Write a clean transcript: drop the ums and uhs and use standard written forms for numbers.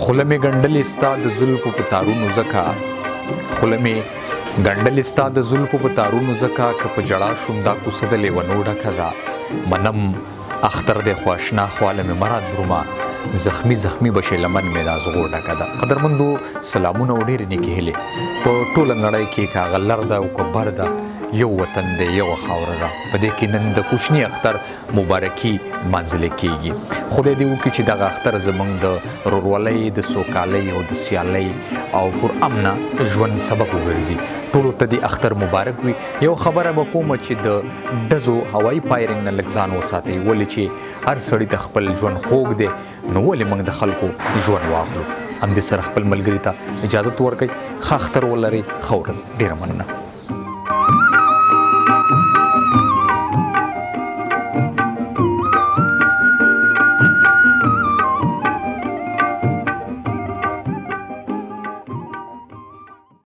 خوله مې ګنډلې ستا د زلفو په تارونو ځکه خوله مې ګنډلې ستا د زلفو په تارونو ځکه که په ژړا شوم دا کوڅه د لیونو ډکه ده منم اختر دی خو اشنا خواله مې مراد درومه زخمی زخمی بشي لمن مې دا زغور ډکه ده. قدرمندو سلامونه او ډېرې نیکې هیلې په ټوله نړۍ کې که هغه لر ده او که بر ده یو وطن دی یوه خاوره ده په دې کې نن د کوچني اختر مبارکي لمانځل کیږي. خدای دې وکړي چې دغه اختر زموږ د ورورولۍ د سوکالۍ او د سیالۍ او پر امنه ژوند سبب وګرځي. ټولو ته دې اختر مبارک وي. یو خبره به کومه چې د ډزو هوایي فایرنګ نه لږ ځان وساتئ ولې چې هر سړي ته خپل ژوند خوږ دی نو ولې موږ د خلکو ژوند واخلو. همدې سره خپل ملګري ته اجازت ورکړئ. ښه اختر ولرئ. ښه ورځ. ډېره مننه.